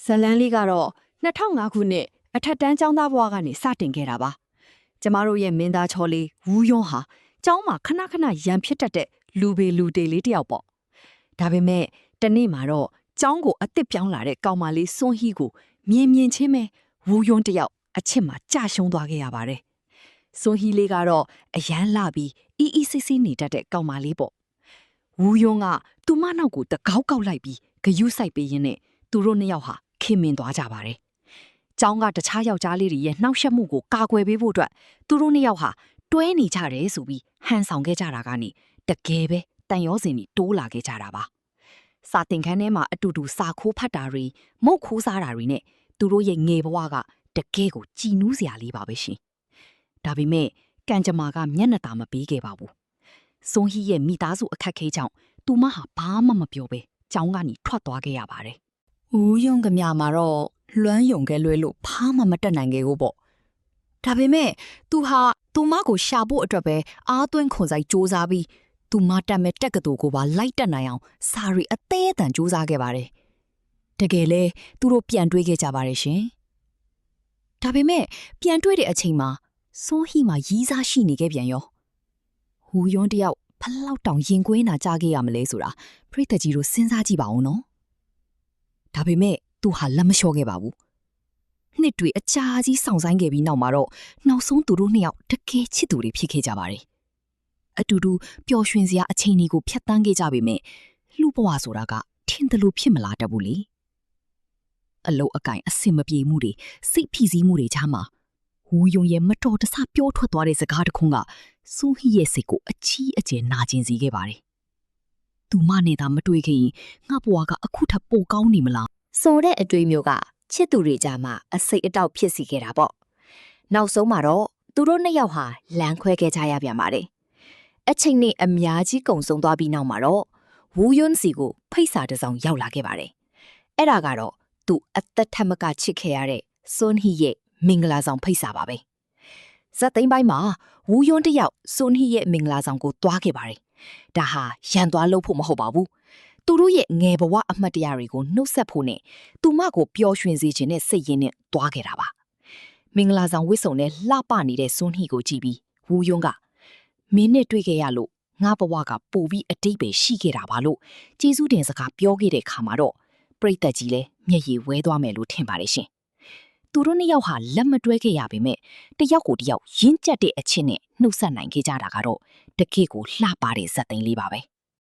ဇလန်းလေးကတော့2005ခုနှစ်အထက်တန်းကျောင်းသားဘဝကနေစတင်ခဲ့တာပါကျမတို့ရဲ့မင်းသားချောလေးဝူးယွန်းဟာကျောင်းမှာခဏခဏရန်ဖြစ်တတ်တဲ့လူပေလူတေလေးတယောက်ပေါ့ဒါပေမဲ့တနေ့မှာတော့ကျောင်းကိုအစ်စ်ပြောင်းလာတဲ့ကောင်မလေးစွန်းဟီကိုမြင်ချင်းပဲဝူးယွန်းတယောက်အချစ်မှာကြာရှုံးသွားခဲ့ရပါတယ်စွန်းဟီလေးကတော့အရန်လာပြီးအီစစ်စစ်နေတတ်တဲ့ကောင်မလေးပေါ့ဝူးယွန်းကသူမနောက်ကိုတကောက်ကောက်လိုက်ပြီးဂယုစိုက်ပေးရင်းနဲ့သူတို့နှစ်ယောက်ဟာခင်မင်သွားကြပါတယ်။ကျောင်းကတခြားယောက်ျားလေးတွေရဲ့နှောက်ယှက်မှုကိုကာကွယ်ပေးဖို့အတွက်သူတို့နှစ်ယောက်ဟာတွဲနေကြတယ်ဆိုပြီးဟန်ဆောင်ခဲ့ကြတာကနေတကယ်ပဲတန်ရောစင်ကြီးတိုးလာခဲ့ကြတာပါ။စာတင်ခန်းထဲမှာအတူတူစာခိုးဖတ်တာတွေမုတ်ခိုးစားတာတွေနဲ့သူတို့ရဲ့ငယ်ဘဝကတကယ်ကိုကြည်နူးစရာလေးပါပဲရှင်။ဒါပေမဲ့ကံကြမ္မာကမျက်နှာသာမပေးခဲ့ပါဘူး။စွန်ဟီရဲ့မိသားစုအခက်ခဲကြောင့်သူမဟာဘာမှမပြောပဲကျောင်းကနေထွက်သွားခဲ့ရပါတယ်။ဦးယုံကမြမှာတော့လွမ်းယုံခဲ့လွဲလို့ဘာမှမတက်နိုင်ခဲ့ဘူးပေါ့။ဒါပေမဲ့သူဟာသူမကိုရှာဖို့အတွက်ပဲအားသွင်းခွန်ဆိုင်စ조사ပြီးသူမတက်မဲ့တက်ကတူကိုပါလိုက်တက်နိုင်အောင်စာရီအသေးအတန်စ조사ခဲ့ပါတယ်။တကယ်လဲသူတို့ပြန်တွေးခဲ့ကြပါတယ်ရှင်။ဒါပေမဲ့ပြန်တွေးတဲ့အချိန်မှာစွန်းဟီမှာရီးစားရှိနေခဲ့ပြန်ရော။ဟူယွန်းတယောက်ဘလောက်တောင်ရင်ကွင်းနာကြားခဲ့ရမလဲဆိုတာပြိတ္တကြီးတို့စဉ်းစားကြည့်ပါဦးနော်။ဒါပေမဲ့သူဟာလက်မလျှော့ခဲ့ပါဘူး။နှစ်တွေအကြာကြီးစောင့်ဆိုင်ခဲ့ပြီးနောက်မှာတော့နောက်ဆုံးသူတို့နှစ်ယောက်တကယ်ချစ်သူတွေဖြစ်ခဲ့ကြပါတယ်။အတူတူပျော်ရွှင်စရာအချိန်တွေကိုဖျက်ဆီးခဲ့ကြပေမဲ့လူဘဝဆိုတာကထင်တယ်လို့ဖြစ်မလာတတ်ဘူးလေ။အလုံးအကင်အစင်မပြေမှုတွေစိတ်ဖိစီးမှုတွေကြားမှာဟူယုံရဲ့မတော်တဆပြောထွက်သွားတဲ့စကားတစ်ခုကစူဟီရဲ့စိတ်ကိုအချီးအကျယ်နာကျင်စေခဲ့ပါတယ်။သူမနဲ့သာမတွေ့ခင်ငါဘဝကအခုထပ်ပိုကောင်းနေမလားဆိုတဲ့အတွေ့မျိုးကချစ်သူတွေကြားမှာအစိတ်အတောက်ဖြစ်စီခဲ့တာပေါ့နောက်ဆုံးမှာတော့သူတို့နှစ်ယောက်ဟာလမ်းခွဲခဲ့ကြရပြန်ပါတယ်အချိန်နဲ့အများကြီးကုံဆုံးသွားပြီးနောက်မှာတော့ဝူယွန်းစီကိုဖိတ်စာတစ်စောင်ရောက်လာခဲ့ပါတယ်အဲ့ဒါကတော့သူအသက်ထက်မကချစ်ခဲ့ရတဲ့စွန်ဟီရဲ့မင်္ဂလာဆောင်ဖိတ်စာပါပဲဇက်သိန်းပိုင်းမှာဝူယွန်းတယောက်စွန်ဟီရဲ့မင်္ဂလာဆောင်ကိုတွားခဲ့ပါတယ်ဒါဟာရန်သွားလို့ဖို့မဟုတ်ပါဘူးသူတို့ရဲ့ငယ်ဘဝအမှတ်တရတွေကိုနှုတ်ဆက်ဖို့နဲ့သူမကိုပျော်ရွှင်စေခြင်းနဲ့စိတ်ရင်းနဲ့တွားခဲ့တာပါမင်္ဂလာဆောင်ဝတ်စုံနဲ့လှပနေတဲ့စွန်းဟီကိုကြည့်ပြီးဝူယွန်းကမင်းနဲ့တွေ့ခဲ့ရလို့ငါဘဝကပိုပြီးအတိတ်ပဲရှိခဲ့တာပါလို့ကျေးဇူးတင်စကားပြောခဲ့တဲ့ခါမှာတော့ပရိသတ်ကြီးလည်းမျက်ရည်ဝဲသွားမယ်လို့ထင်ပါတယ်ရှင်သူတို့နှစ်ယောက်ဟာလက်မတွဲခဲ့ရပေမဲ့တယောက်ကိုတယောက်ရင်းကျက်တဲ့အချင်းနဲ့နှုတ်ဆက်နိုင်ခဲ့ကြတာကတော့တကယ့်ကိုလှပတဲ့ဇာတ်သိမ်းလေးပါပဲ